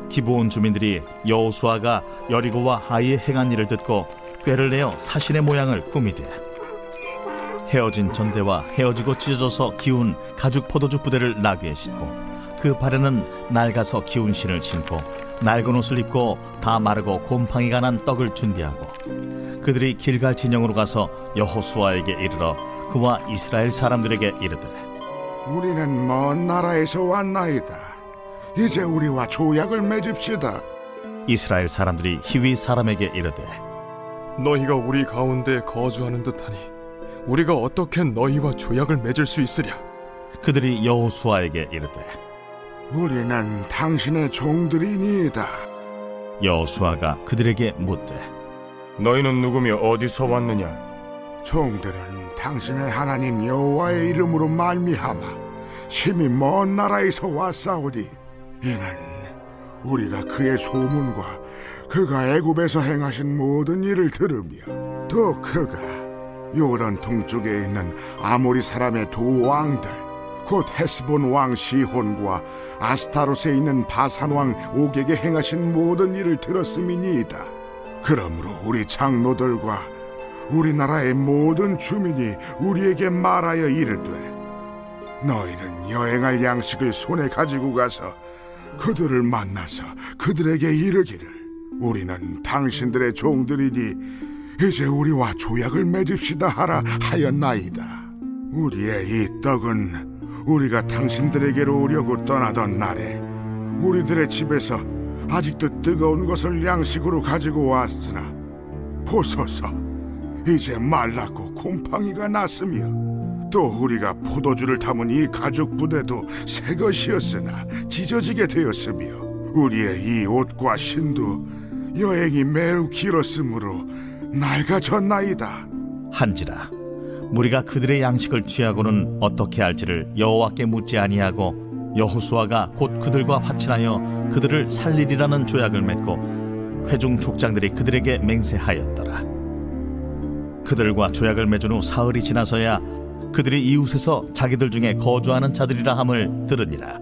기브온 주민들이 여호수아가 여리고와 하이에 행한 일을 듣고 꾀를 내어 사신의 모양을 꾸미되 헤어진 전대와 헤어지고 찢어져서 기운 가죽 포도주 부대를 나귀에 싣고 그 발에는 낡아서 기운 신을 신고 낡은 옷을 입고 다 마르고 곰팡이가 난 떡을 준비하고 그들이 길갈 진영으로 가서 여호수아에게 이르러 그와 이스라엘 사람들에게 이르되 우리는 먼 나라에서 왔나이다. 이제 우리와 조약을 맺읍시다. 이스라엘 사람들이 히위 사람에게 이르되 너희가 우리 가운데 거주하는 듯하니 우리가 어떻게 너희와 조약을 맺을 수 있으랴? 그들이 여호수아에게 이르되 우리는 당신의 종들이니이다. 여호수아가 그들에게 묻되 너희는 누구며 어디서 왔느냐? 종들은 당신의 하나님 여호와의 이름으로 말미암아 심히 먼 나라에서 왔사오니 이는 우리가 그의 소문과 그가 애굽에서 행하신 모든 일을 들으며 또 그가 요단 동쪽에 있는 아모리 사람의 두 왕들 곧 헤스본 왕 시혼과 아스타롯에 있는 바산 왕 옥에게 행하신 모든 일을 들었음이니이다. 그러므로 우리 장로들과 우리나라의 모든 주민이 우리에게 말하여 이르되 너희는 여행할 양식을 손에 가지고 가서 그들을 만나서 그들에게 이르기를 우리는 당신들의 종들이니 이제 우리와 조약을 맺읍시다 하라 하였나이다. 우리의 이 떡은 우리가 당신들에게로 오려고 떠나던 날에 우리들의 집에서 아직도 뜨거운 것을 양식으로 가지고 왔으나 보소서 이제 말랐고 곰팡이가 났으며 또 우리가 포도주를 담은 이 가죽 부대도 새 것이었으나 찢어지게 되었으며 우리의 이 옷과 신도 여행이 매우 길었으므로 낡아졌나이다. 한지라 무리가 그들의 양식을 취하고는 어떻게 할지를 여호와께 묻지 아니하고 여호수아가 곧 그들과 화친하여 그들을 살리리라는 조약을 맺고 회중 족장들이 그들에게 맹세하였더라. 그들과 조약을 맺은 후 사흘이 지나서야 그들이 이웃에서 자기들 중에 거주하는 자들이라 함을 들으니라.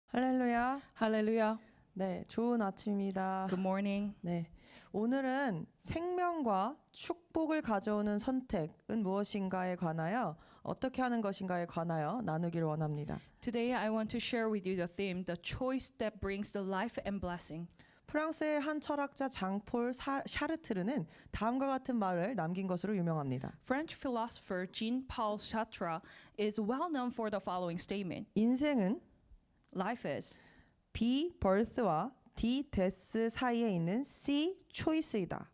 할렐루야. Hallelujah. 네, 좋은 아침입니다. Good morning. 네, 오늘은 생명과 축복을 가져오는 선택은 무엇인가에 관하여 어떻게 하는 것인가에 관하여 나누기를 원합니다. Today I want to share with you the theme, the choice that brings the life and blessing. 프랑스의 한 철학자 장폴 샤르트르는 다음과 같은 말을 남긴 것으로 유명합니다. French philosopher Jean-Paul Sartre is well known for the following statement. 인생은 Life is B birth와 D death 사이에 있는 C choice이다.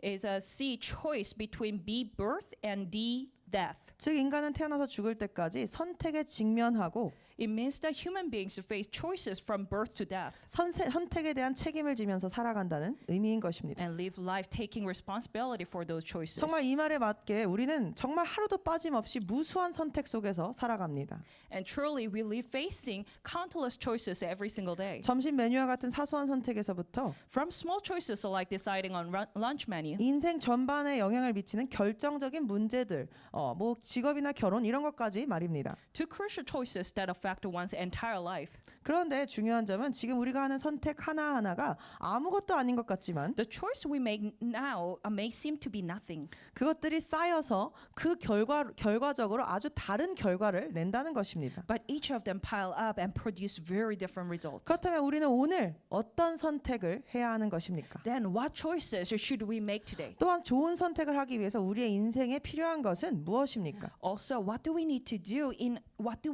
a C choice between B birth and D death. 즉 인간은 태어나서 죽을 때까지 선택에 직면하고 It means that human beings face choices from birth to death 선택에 대한 책임을 지면서 살아간다는 의미인 것입니다. and live life taking responsibility for those choices. 정말 이 말에 맞게 우리는 정말 하루도 빠짐없이 무수한 선택 속에서 살아갑니다. And truly we live facing countless choices every single day. 점심 메뉴와 같은 사소한 선택에서부터 From small choices like deciding on lunch menu 인생 전반에 영향을 미치는 결정적인 문제들, 뭐 직업이나 결혼 이런 것까지 말입니다. to crucial choices that affect one's entire life. 그런데 중요한 점은 지금 우리가 하는 선택 하나하나가 아무것도 아닌 것 같지만 The choice we make now may seem to be nothing, 그것들이 쌓여서 그 결과적으로 아주 다른 결과를 낸다는 것입니다. but each of them pile up and produce very different results. 그렇다면 우리는 오늘 어떤 선택을 해야 하는 것입니까? Then what choices should we make today? 또한 좋은 선택을 하기 위해서 우리의 인생에 필요한 것은 무엇입니까? Also, what do we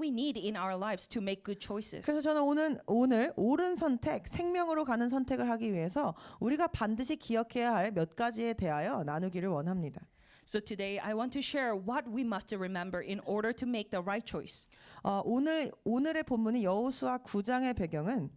need in our lives to make good choices? 그래서 저는 오늘 옳은 선택, 생명으로 가는 선택을 하기 위해서 우리가 반드시 기억해야 할 몇 가지에 대하여 나누기를 원합니다. So today I want to share what we must remember in order to make the right choice. 오늘의 본문이 여호수아 9장의 배경은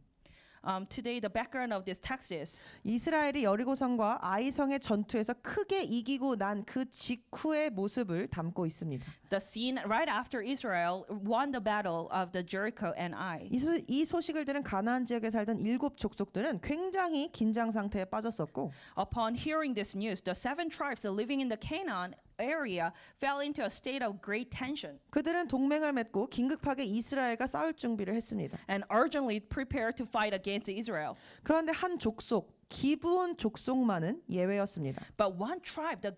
Today the background of this text is 이스라엘이 여리고성과 아이성의 전투에서 크게 이기고 난 그 직후의 모습을 담고 있습니다. the scene right after Israel won the battle of the Jericho and Ai. 이 소식을 들은 가나안 지역에 살던 7 족속들은 굉장히 긴장 상태에 빠졌었고 Upon hearing this news, the 7 tribes living in the Canaan area fell into a state of great tension 그들은 동맹을 맺고 긴급하게 이스라엘과 싸울 준비를 했습니다. and urgently prepared to fight against Israel. 그런데 한 족속 기브온 족속만은 예외였습니다. But one tribe, the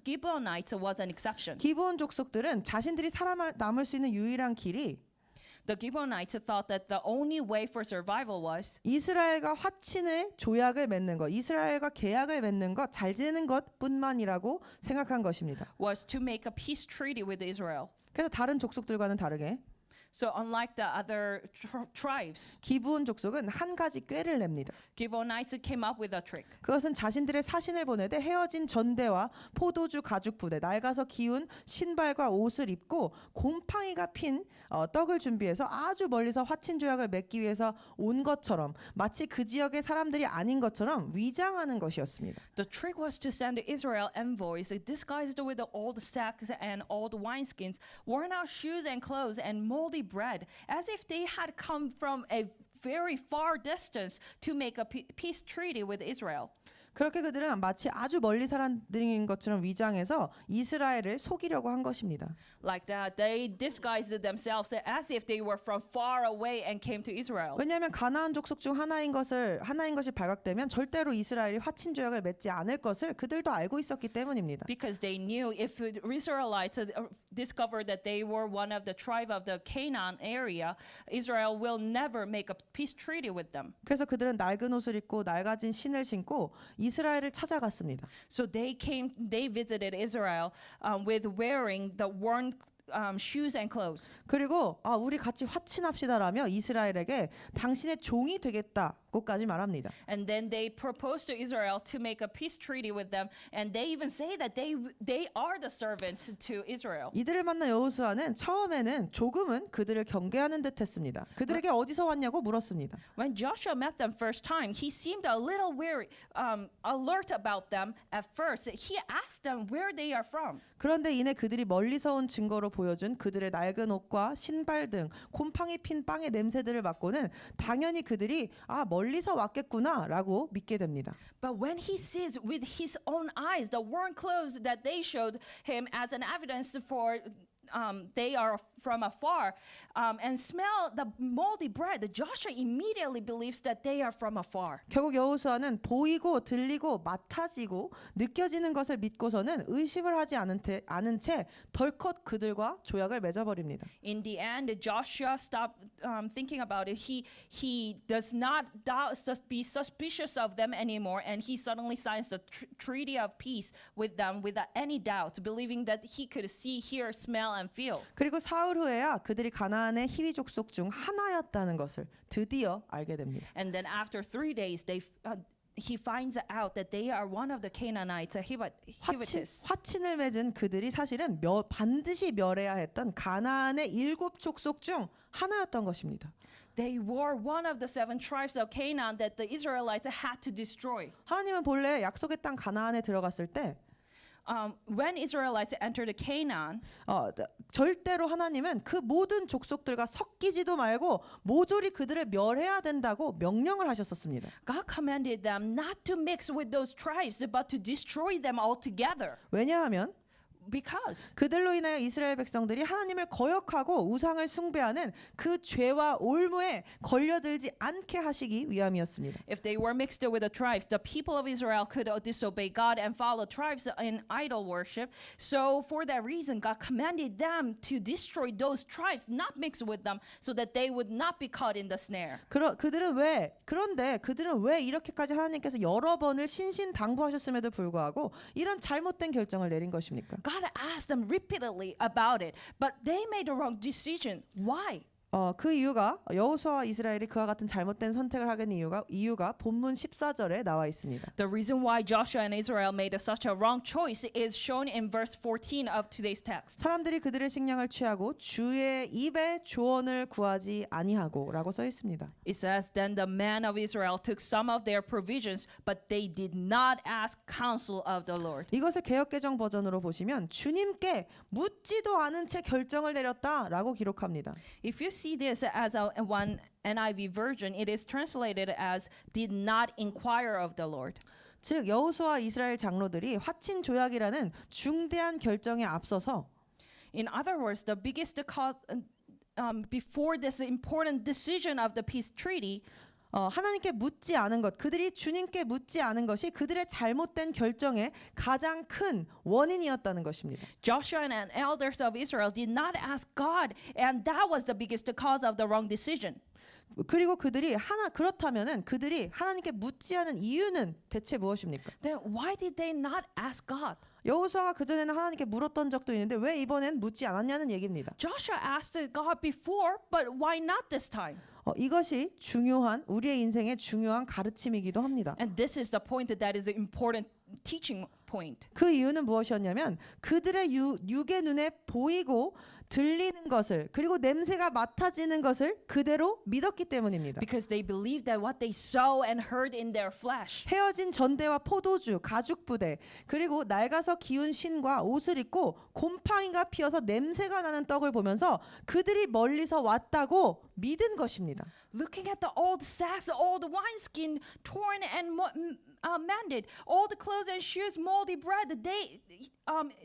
Gibeonites, was an exception. 기브온 족속들은 자신들이 살아남을 수 있는 유일한 길이 The Gibeonites thought that the only way for survival was 이스라엘과 화친의 조약을 맺는 것, 이스라엘과 계약을 맺는 것, 잘 지내는 것뿐만이라고 생각한 것입니다. to make a peace treaty with Israel. 그래서 다른 족속들과는 다르게 So unlike the other tribes, 기브온 족속은 한 가지 꾀를 냅니다. Gibeonites came up with a trick. 그것은 자신들의 사신을 보내되 헤어진 전대와 포도주 가죽 부대, 낡아서 기운 신발과 옷을 입고 곰팡이가 핀 떡을 준비해서 아주 멀리서 화친 조약을 맺기 위해서 온 것처럼 마치 그 지역의 사람들이 아닌 것처럼 위장하는 것이었습니다. The trick was to send Israel envoys disguised with old sacks and old wineskins, worn out shoes and clothes, and moldy bread, as if they had come from a very far distance to make a peace treaty with Israel. 그렇게 그들은 마치 아주 멀리 사람들인 것처럼 위장해서 이스라엘을 속이려고 한 것입니다. Like that, they disguised themselves as if they were from far away and came to Israel. 왜냐하면 가나안 족속 중 하나인 것이 발각되면 절대로 이스라엘이 화친 조약을 맺지 않을 것을 그들도 알고 있었기 때문입니다. Because they knew if Israelites discovered that they were one of the tribe of the Canaan area, Israel will never make a peace treaty with them. 그래서 그들은 낡은 옷을 입고 낡아진 신을 신고 이스라엘을 찾아갔습니다. So they visited Israel with wearing the worn shoes and clothes. 그리고 우리 같이 화친합시다라며 이스라엘에게 당신의 종이 되겠다고까지 말합니다. And then they proposed to Israel to make a peace treaty with them, and they even say that they are the servants to Israel. 이들을 만난 여호수아는 처음에는 조금은 그들을 경계하는 듯했습니다. 그들에게 어디서 왔냐고 물었습니다. When Joshua met them first time, he seemed a little alert about them at first. He asked them where they are from. 그런데 이내 그들이 멀리서 온 증거로 보여준 그들의 낡은 옷과 신발 등 곰팡이 핀 빵의 냄새들을 맡고는 당연히 그들이 멀리서 왔겠구나라고 믿게 됩니다. But when he sees with his own eyes the worn clothes that they showed him as an evidence for they are from afar and smell the moldy bread, Joshua immediately believes that they are from afar. 결국 여호수아는 보이고 들리고 맡아지고 느껴지는 것을 믿고서는 의심을 하지 않은 채 덜컥 그들과 조약을 맺어버립니다. In the end, Joshua stopped thinking about it. He does not be suspicious of them anymore, and he suddenly signs the treaty of peace with them without any doubt, believing that he could see, hear, smell, and feel. 그리고 사흘 후에야 그들이 가나안의 히위 족속 중 하나였다는 것을 드디어 알게 됩니다. And then after 3 days, he finds out that they are one of the Canaanites, Hivites. 화친을 맺은 그들이 사실은 반드시 멸해야 했던 가나안의 7 족속 중 하나였던 것입니다. They were one of the 7 tribes of Canaan that the Israelites had to destroy. 하나님은 본래 약속의 땅 가나안에 들어갔을 때 When Israelites entered Canaan, 절대로 하나님은 그 모든 족속들과 섞이지도 말고 모조리 그들을 멸해야 된다고 명령을 하셨었습니다. God commanded them not to mix with those tribes, but to destroy them altogether. 왜냐하면 Because 그들로 인하여 이스라엘 백성들이 하나님을 거역하고 우상을 숭배하는 그 죄와 올무에 걸려들지 않게 하시기 위함이었습니다. if they were mixed with the tribes, the people of Israel could disobey God and follow tribes in idol worship. So for that reason, God commanded them to destroy those tribes, not mix with them, so that they would not be caught in the snare. 그런데 그들은 왜 이렇게까지 하나님께서 여러 번을 신신당부하셨음에도 불구하고 이런 잘못된 결정을 내린 것입니까? God asked them repeatedly about it, but they made the wrong decision. Why? 그 이유가 여호수아와 이스라엘이 그와 같은 잘못된 선택을 하게 된 이유가 본문 14절에 나와 있습니다. The reason why Joshua and Israel made such a wrong choice is shown in verse 14 of today's text. 사람들이 그들의 식량을 취하고 주의 입에 조언을 구하지 아니하고라고 써 있습니다. It says, then the men of Israel took some of their provisions, but they did not ask counsel of the Lord. 이것을 개역개정 버전으로 보시면 주님께 묻지도 않은 채 결정을 내렸다라고 기록합니다. If you see this as one NIV version, it is translated as did not inquire of the Lord. 즉 여호수아와 이스라엘 장로들이 화친 조약이라는 중대한 결정에 앞서서 In other words, the biggest cause before this important decision of the peace treaty, 하나님께 묻지 않은 것, 그들이 주님께 묻지 않은 것이 그들의 잘못된 결정의 가장 큰 원인이었다는 것입니다. Joshua and elders of Israel did not ask God, and that was the biggest cause of the wrong decision. 그리고 그렇다면은 그들이 하나님께 묻지 않은 이유는 대체 무엇입니까? Then why did they not ask God? 여호수아가 그 전에는 하나님께 물었던 적도 있는데 왜 이번엔 묻지 않았냐는 얘기입니다. Joshua asked God before, but why not this time? 이것이 중요한 우리의 인생의 중요한 가르침이기도 합니다. And this is the point that is an important teaching point. 그 이유는 무엇이었냐면 그들의 육의 눈에 보이고 들리는 것을 그리고 냄새가 맡아지는 것을 그대로 믿었기 때문입니다. Because they believed that what they saw and heard in their flesh. 헤어진 전대와 포도주, 가죽 부대, 그리고 낡아서 기운 신과 옷을 입고 곰팡이가 피어서 냄새가 나는 떡을 보면서 그들이 멀리서 왔다고 믿은 것입니다. Looking at the old sacks, the old wineskin torn and mended, all the clothes and shoes moldy bread,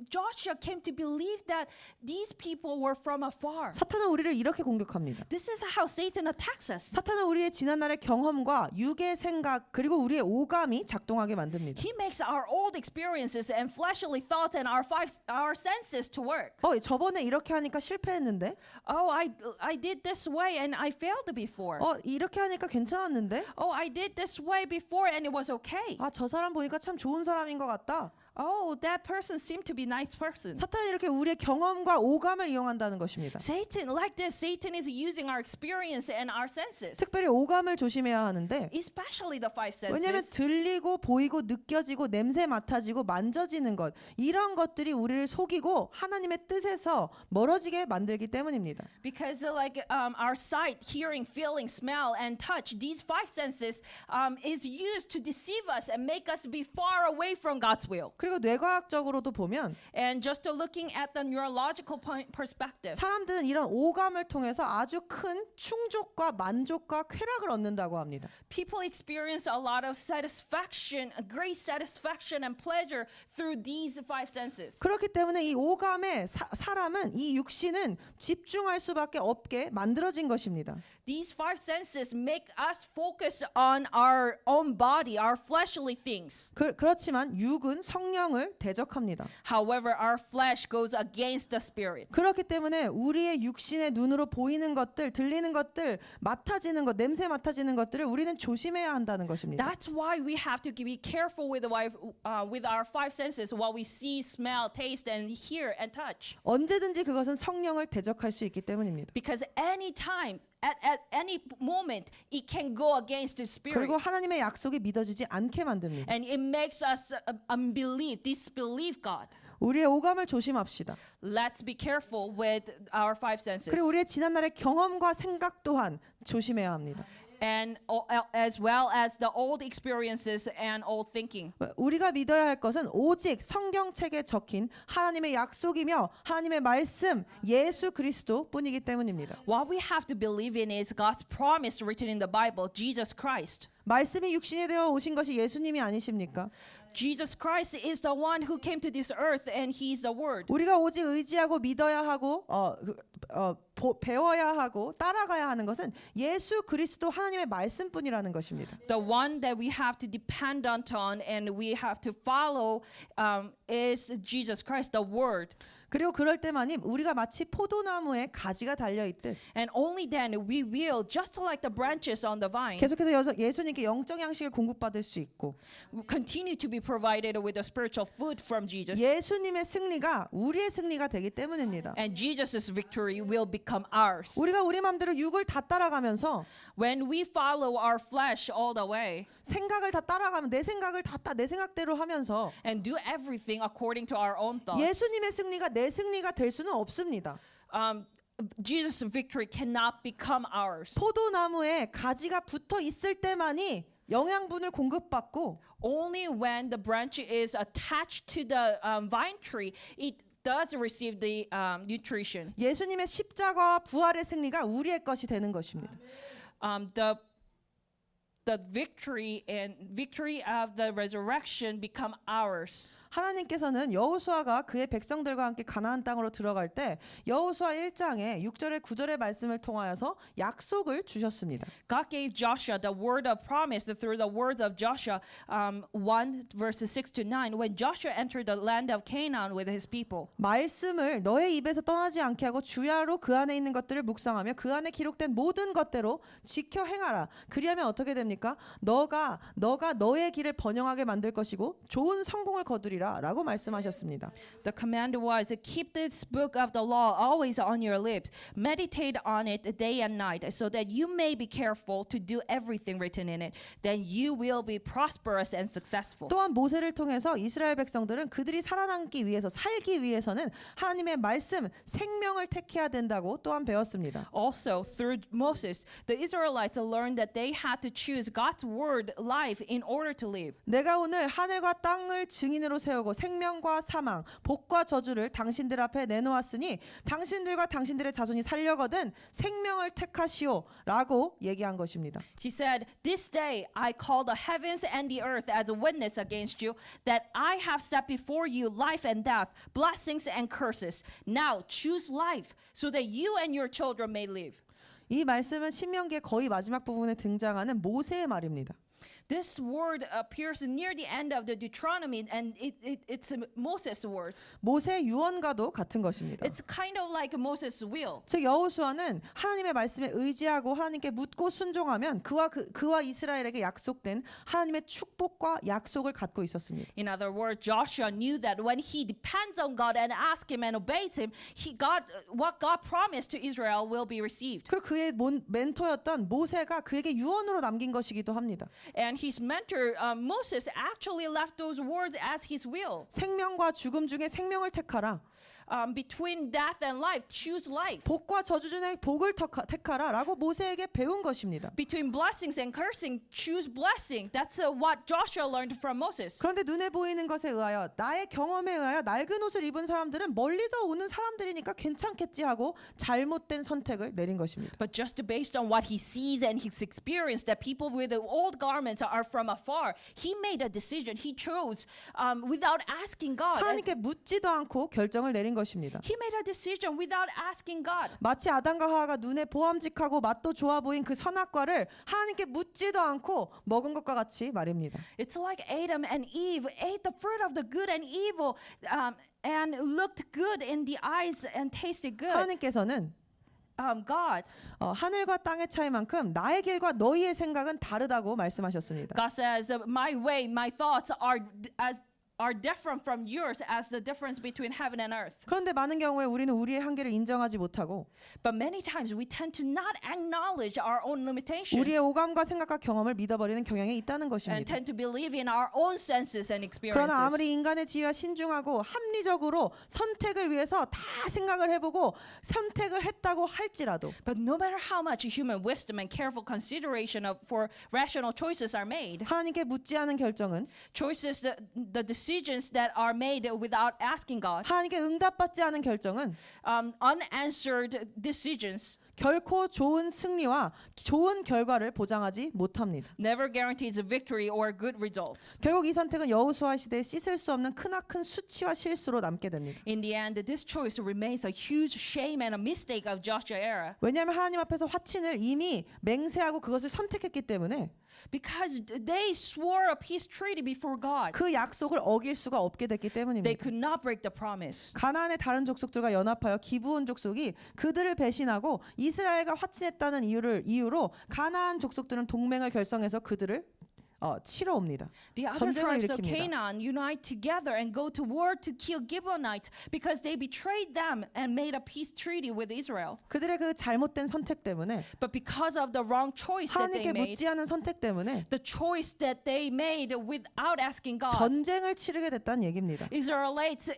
Joshua came to believe that these people were from afar. 사탄은 우리를 이렇게 공격합니다. This is how Satan attacks us. 사탄은 우리의 지난날의 경험과 육의 생각 그리고 우리의 오감이 작동하게 만듭니다. He makes our old experiences and fleshly thoughts and our senses to work. 저번에 이렇게 하니까 실패했는데? Oh, I did this way and I failed before. 이렇게 하니까 괜찮았는데? Oh, I did this way before and it was okay. 저 사람 보니까 참 좋은 사람인 것 같다. Oh, that person seemed to be a nice person. 사탄이 이렇게 우리의 경험과 오감을 이용한다는 것입니다. Satan, like this, Satan is using our experience and our senses. 특별히 오감을 조심해야 하는데 Especially the five 왜냐하면 senses. 들리고 보이고 느껴지고 냄새 맡아지고 만져지는 것 이런 것들이 우리를 속이고 하나님의 뜻에서 멀어지게 만들기 때문입니다. Because our sight, hearing, feeling, smell, and touch, these five senses is used to deceive us and make us be far away from God's will. 그리고 뇌과학적으로도 보면 And just looking at the neurological perspective, 사람들은 이런 오감을 통해서 아주 큰 충족과 만족과 쾌락을 얻는다고 합니다. people experience a lot of satisfaction, a great satisfaction and pleasure through these five senses. 그렇기 때문에 이 오감에 사람은 이 육신은 집중할 수밖에 없게 만들어진 것입니다. These five senses make us focus on our own body, our fleshly things. 그렇지만 육은 성령을 대적합니다. However, our flesh goes against the spirit. 그렇기 때문에 우리의 육신의 눈으로 보이는 것들, 들리는 것들, 맡아지는 것, 냄새 맡아지는 것들을 우리는 조심해야 한다는 것입니다. That's why we have to be careful with our five senses, what we see, smell, taste, and hear and touch. 언제든지 그것은 성령을 대적할 수 있기 때문입니다. Because anytime, at any moment, it can go against the spirit. 그리고 하나님의 약속이 믿어지지 않게 만듭니다. And it makes us disbelieve God. 우리의 오감을 조심합시다. Let's be careful with our five senses. 그리고 우리의 지난날의 경험과 생각 또한 조심해야 합니다. And as well as the old experiences and old thinking. 우리가 믿어야 할 것은 오직 성경책에 적힌 하나님의 약속이며 하나님의 말씀 예수 그리스도뿐이기 때문입니다. What we have to believe in is God's promise written in the Bible, Jesus Christ. 말씀이 육신이 되어 오신 것이 예수님이 아니십니까? Jesus Christ is the one who came to this earth and he's the word. 우리가 오직 의지하고 믿어야 하고 배워야 하고 따라가야 하는 것은 예수 그리스도 하나님의 말씀뿐이라는 것입니다. The one that we have to depend on and we have to follow is Jesus Christ, the word. 그리고 그럴 때만이 우리가 마치 포도나무에 가지가 달려 있듯 And only then we will, just like the branches on the vine, 계속해서 예수님께 영적 양식을 공급받을 수 있고 continue to be provided with the spiritual food from Jesus. 예수님의 승리가 우리의 승리가 되기 때문입니다. And Jesus' victory will become ours. 우리가 우리 마음대로 육을 다 따라가면서 When we follow our flesh all the way 생각을 다 따라가면 내 생각을 내 생각대로 하면서 and do everything according to our own thoughts, 예수님의 승리가 내 승리가 될 수는 없습니다. Jesus' victory cannot become ours. 포도나무에 가지가 붙어 있을 때만이 영양분을 공급받고 Only when the branch is attached to the vine tree, it does receive the nutrition. the victory of the resurrection become ours. 하나님께서는 여호수아가 그의 백성들과 함께 가나안 땅으로 들어갈 때 여호수아 1장의 6절에 9절의 말씀을 통하여서 약속을 주셨습니다. God gave Joshua the word of promise through the words of Joshua 1 verses 6 to 9 when Joshua entered the land of Canaan with his people. 말씀을 너의 입에서 떠나지 않게 하고 주야로 그 안에 있는 것들을 묵상하며 그 안에 기록된 모든 것대로 지켜 행하라. 그리하면 어떻게 됩니까? 너가 너의 길을 번영하게 만들 것이고 좋은 성공을 거두리라 라고 말씀하셨습니다. The command was keep this book of the law always on your lips. Meditate on it day and night so that you may be careful to do everything written in it. Then you will be prosperous and successful. 또한 모세를 통해서 이스라엘 백성들은 그들이 살아남기 위해서 살기 위해서는 하나님의 말씀 생명을 택해야 된다고 또한 배웠습니다. Also, through Moses, the Israelites learned that they had to choose God's word life in order to live. 내가 오늘 하늘과 땅을 증인으로 세우고 생명과 사망, 복과 저주를 당신들 앞에 내놓았으니 당신들과 당신들의 자손이 살려거든 생명을 택하시오라고 얘기한 것입니다. He said, "This day I call the heavens and the earth as a witness against you that I have set before you life and death, blessings and curses. Now choose life so that you and your children may live." 이 말씀은 신명기의 거의 마지막 부분에 등장하는 모세의 말입니다. This word appears near the end of the Deuteronomy, and it's Moses' words. 모세의 유언과도 같은 것입니다. It's kind of like Moses' will. 즉 여호수아는 하나님의 말씀에 의지하고 하나님께 묻고 순종하면 그와 이스라엘에게 약속된 하나님의 축복과 약속을 갖고 있었습니다. In other words, Joshua knew that when he depends on God and asks Him and obeys Him, what God promised to Israel will be received. 그 그의 멘토였던 모세가 그에게 유언으로 남긴 것이기도 합니다. And his mentor Moses actually left those words as his will. 생명과 죽음 중에 생명을 택하라. Between death and life, choose life. 복과 저주 중에 복을 택하라라고 모세에게 배운 것입니다. Between blessings and cursing, choose blessing. That's what Joshua learned from Moses. 그런데 눈에 보이는 것에 의하여 나의 경험에 의하여 낡은 옷을 입은 사람들은 멀리서 오는 사람들이니까 괜찮겠지 하고 잘못된 선택을 내린 것입니다. But just based on what he sees and his experience that people with the old garments are from afar, he made a decision. He chose without asking God. 하나님께 묻지도 않고 결정을 내린 것입니다. He made a decision without asking God. 마치 아담과 하와가 눈에 보암직하고 맛도 좋아 보인 그 선악과를 하나님께 묻지도 않고 먹은 것과 같이 말입니다. It's like Adam and Eve ate the fruit of the good and evil and looked good in the eyes and tasted good. 하나님께서는 God 하늘과 땅의 차이만큼 나의 길과 너희의 생각은 다르다고 말씀하셨습니다. God says, my way, my thoughts are different from yours as the difference between heaven and earth. 그런데 많은 경우에 우리는 우리의 한계를 인정하지 못하고 But many times we tend to not acknowledge our own limitations 우리의 오감과 생각과 경험을 믿어버리는 경향이 있다는 and 것입니다. tend to believe in our own senses and experiences. 그러나 아무리 인간의 지혜와 신중하고 합리적으로 선택을 위해서 다 생각을 해보고 선택을 했다고 할지라도 But no matter how much human wisdom and careful consideration for rational choices are made, 하나님께 묻지 않은 결정은 choices, the decisions that are made without asking God, 하나님께 응답받지 않은 결정은 unanswered decisions 결코 좋은 승리와 좋은 결과를 보장하지 못합니다. never guarantees a victory or good results. 결국 이 선택은 여호수아 시대에 씻을 수 없는 크나큰 수치와 실수로 남게 됩니다. In the end, this choice remains a huge shame and a mistake of Joshua era 왜냐하면 하나님 앞에서 화친을 이미 맹세하고 그것을 선택했기 때문에 because they swore a peace treaty before God. 그 약속을 어길 수가 없게 됐기 They 때문입니다. could not break the promise. 가나안의 다른 족속들과 연합하여 기브온 족속이 그들을 배신하고 이스라엘과 화친했다는 이유로 가나안 족속들은 동맹을 결성해서 그들을 치러 옵니다. The other 전쟁을 tribes of 일으킵니다. Canaan unite together and go to war to kill Gibeonites because they betrayed them and made a peace treaty with Israel. 그들의 그 잘못된 선택 때문에 But because of the wrong choice that they 하나님께 made, 묻지 않은 선택 때문에 the choice that they made without asking God, 전쟁을 치르게 됐다는 얘기입니다. Israelites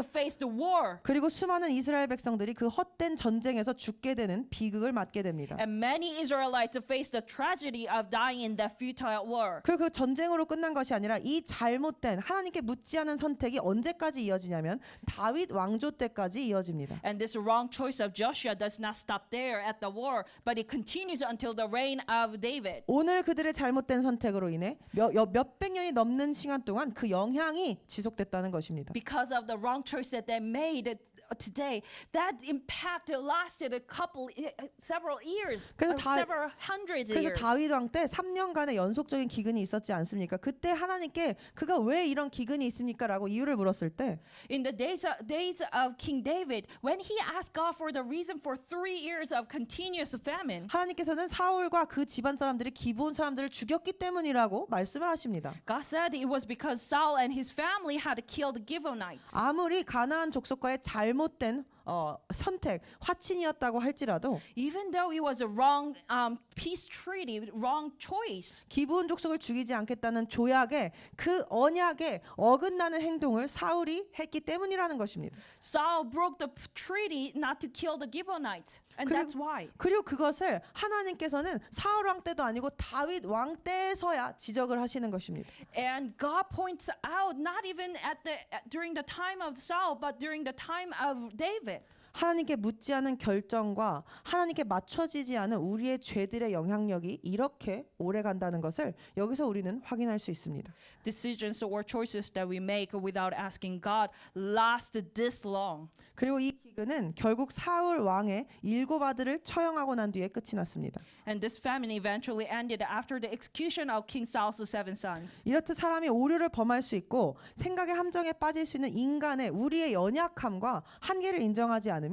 faced the war. 그리고 수많은 이스라엘 백성들이 그 헛된 전쟁에서 죽게 되는 비극을 맞게 됩니다. And many Israelites faced the tragedy of dying in that futile war. war. 그리고 그 전쟁으로 끝난 것이 아니라 이 잘못된 하나님께 묻지 않은 선택이 언제까지 이어지냐면 다윗 왕조 때까지 이어집니다. And this wrong choice of Joshua does not stop there at the war, but it continues until the reign of David. 오늘 그들의 잘못된 선택으로 인해 몇백 년이 넘는 시간 동안 그 영향이 지속됐다는 것입니다. Because of the wrong choice that they made today, that impact lasted several years, 그래서 several hundreds of 그래서 years. 다윗 왕 때 3년간의 연속적인 기근이 있었지 않습니까? 그때 하나님께 그가 왜 이런 기근이 있습니까라고 이유를 물었을 때 In the days of King David, when he asked God for the reason for 3 years of continuous famine, 하나님께서는 사울과 그 집안 사람들이 기브온 사람들을 죽였기 때문이라고 말씀을 하십니다. God said it was because Saul and his family had killed the Gibeonites. 아무리 가나안 족속과의 잘못된 선택, 화친이었다고 할지라도 Even though it was a wrong peace treaty, wrong choice, 기브온 족속을 죽이지 않겠다는 조약에 그 언약에 어긋나는 행동을 사울이 했기 때문이라는 것입니다. Saul broke the treaty not to kill the Gibeonites, and that's why. 그리고 그것을 하나님께서는 사울 왕 때도 아니고 다윗 왕 때에서야 지적을 하시는 것입니다. And God points out not even during the time of Saul, but during the time of David. 하나님께 묻지 않은 결정과 하나님께 맞춰지지 않은 우리의 죄들의 영향력이 이렇게 오래 간다는 것을 여기서 우리는 확인할 수 있습니다. Decisions or choices that we make without asking God last this long. 그리고 이 기근은 결국 사울 왕의 7 아들을 처형하고 난 뒤에 끝이 났습니다. And this famine eventually ended after the execution of King Saul's 7 sons. 이렇듯 사람이 오류를 범할 수 있고 생각의 함정에 빠질 수 있는 인간의 우리의 연약함과 한계를 인정하지 않으면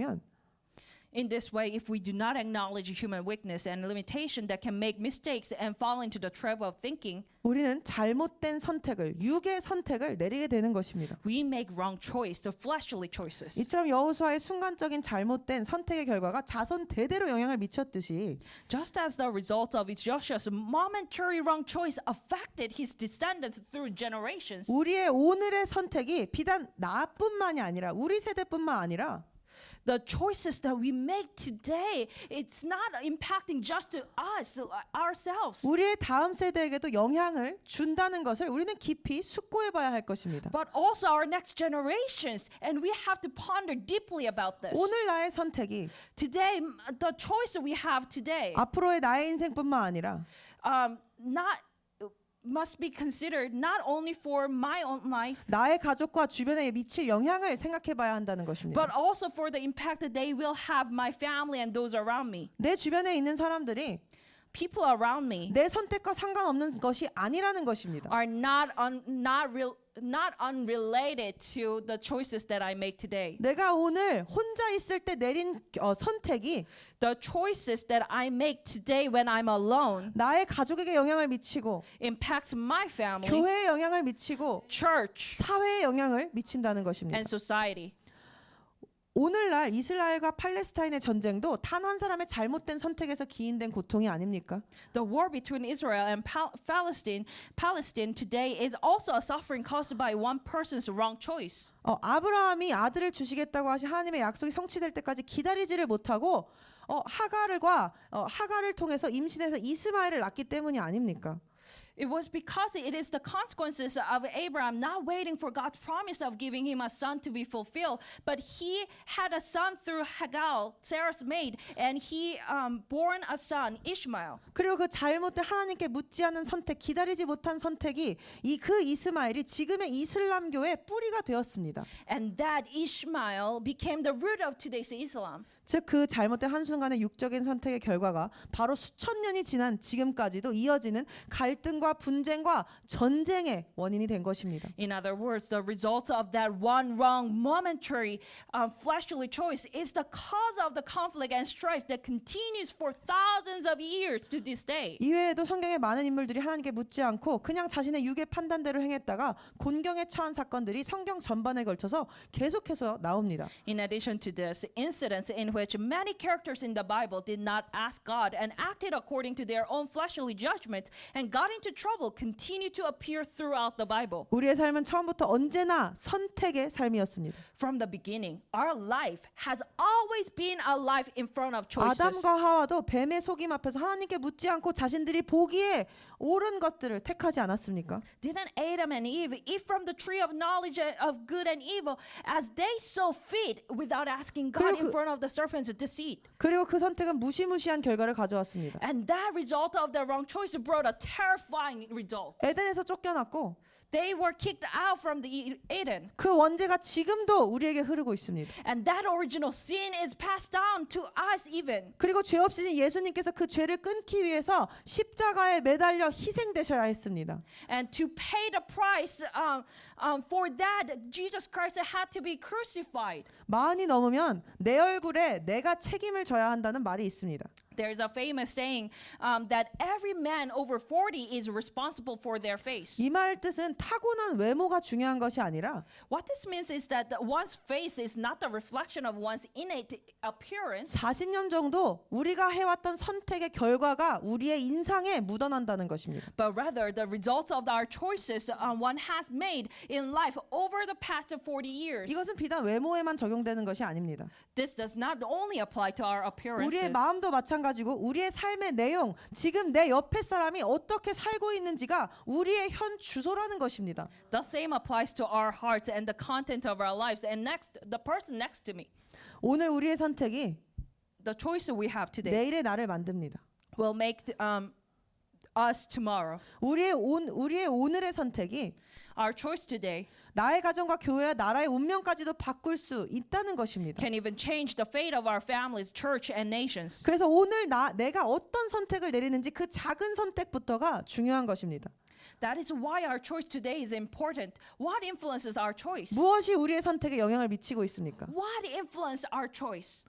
In this way, if we do not acknowledge human weakness and limitation that can make mistakes and fall into the trap of thinking, 우리는 잘못된 선택을, 육의 선택을 내리게 되는 것입니다. we make wrong choice, the fleshly choices. 이처럼 여호수아의 순간적인 잘못된 선택의 결과가 자손 대대로 영향을 미쳤듯이 Just as the result of Joshua's momentary wrong choice affected his descendants through generations, 우리의 오늘의 선택이 비단 나뿐만이 아니라 우리 세대뿐만 아니라 the choices that we make today, it's not impacting just to us, ourselves, 우리의 다음 세대에게도 영향을 준다는 것을 우리는 깊이 숙고해봐야 할 것입니다. but also our next generations. And we have to ponder deeply about this. 오늘 나의 선택이 Today, the choice that we have today, 앞으로의 나의 인생뿐만 아니라 must be considered not only for my own life, 나의 가족과 주변에 미칠 영향을 생각해봐야 한다는 것입니다. but also for the impact that they will have my family and those around me. 내 주변에 있는 사람들이 People around me 내 선택과 상관없는 것이 아니라는 것입니다. are not unrelated to the choices that I make today. 내가 오늘 혼자 있을 때 내린 선택이 The choices that I make today when I'm alone 나의 가족에게 영향을 미치고 impacts my family, 교회에 영향을 미치고 church, 사회에 영향을 미친다는 것입니다. and society. 오늘날 이스라엘과 팔레스타인의 전쟁도 단 한 사람의 잘못된 선택에서 기인된 고통이 아닙니까? The war between Israel and Palestine today is also a suffering caused by one person's wrong choice. 아브라함이 아들을 주시겠다고 하신 하나님의 약속이 성취될 때까지 기다리지를 못하고 하갈을 통해서 임신해서 이스마엘을 낳기 때문이 아닙니까? It was because it is the consequences of Abraham not waiting for God's promise of giving him a son to be fulfilled, but he had a son through Hagar, Sarah's maid, and he born a son, Ishmael. 그리고 그 잘못된 하나님께 묻지 않은 선택, 기다리지 못한 선택이 그 이스마엘이 지금의 이슬람교의 뿌리가 되었습니다. And that Ishmael became the root of today's Islam. 즉 그 잘못된 한순간의 육적인 선택의 결과가 바로 수천 년이 지난 지금까지도 이어지는 갈등과 분쟁과 전쟁의 원인이 된 것입니다. In other words, the result of that one wrong momentary fleshly choice is the cause of the conflict and strife that continues for thousands of years to this day. 이외에도 성경의 많은 인물들이 하나님께 묻지 않고 그냥 자신의 육의 판단대로 행했다가 곤경에 처한 사건들이 성경 전반에 걸쳐서 계속해서 나옵니다. In addition to this, incidents in which many characters in the Bible did not ask God and acted according to their own fleshly judgments and got into into trouble continue to appear throughout the Bible. 우리의 삶은 처음부터 언제나 선택의 삶이었습니다. From the beginning, our life has always been a life in front of choices. 아담과 하와도 뱀의 속임 앞에서 하나님께 묻지 않고 자신들이 보기에 옳은 것들을 택하지 않았습니까? Didn't Adam and Eve eat from the tree of knowledge of good and evil as they saw fit without asking God in front of the serpent's deceit? 그리고 그 선택은 무시무시한 결과를 가져왔습니다. And that result of the wrong choice brought a terrifying result. 에덴에서 쫓겨났고 They were kicked out from the Eden. 그 원죄가 지금도 우리에게 흐르고 있습니다. And that original sin is passed down to us even. 그리고 죄 없으신 예수님께서 그 죄를 끊기 위해서 십자가에 매달려 희생되셔야 했습니다. And to pay the price for that, Jesus Christ had to be crucified. 마흔이 넘으면 내 얼굴에 내가 책임을 져야 한다는 말이 있습니다. There's a famous saying that every man over 40 is responsible for their face. 이 말 뜻은 타고난 외모가 중요한 것이 아니라 What this means is that one's face is not the reflection of one's innate appearance, 40년 정도 우리가 해왔던 선택의 결과가 우리의 인상에 묻어난다는 것입니다. but rather the results of our choices one has made in life over the past 40 years. 이것은 비단 외모에만 적용되는 것이 아닙니다. This does not only apply to our appearances. 우리의 마음도 마찬가지고 우리의 삶의 내용, 지금 내 옆에 사람이 어떻게 살고 있는지가 우리의 현 주소라는 것입니다. The same applies to our hearts and the content of our lives. And next, the person next to me, 오늘 우리의 선택이 the choice we have today, 내일의 나를 만듭니다. will make us tomorrow. 우리의 오늘의 선택이 Our choice today 나의 가정과 교회와 나라의 운명까지도 바꿀 수 있다는 것입니다. can even change the fate of our families, church, and nations. 그래서 오늘 내가 어떤 선택을 내리는지 그 작은 선택부터가 중요한 것입니다. That is why our choice today is important. What influences our choice? 무엇이 우리의 선택에 영향을 미치고 있습니까? What influenced our choice?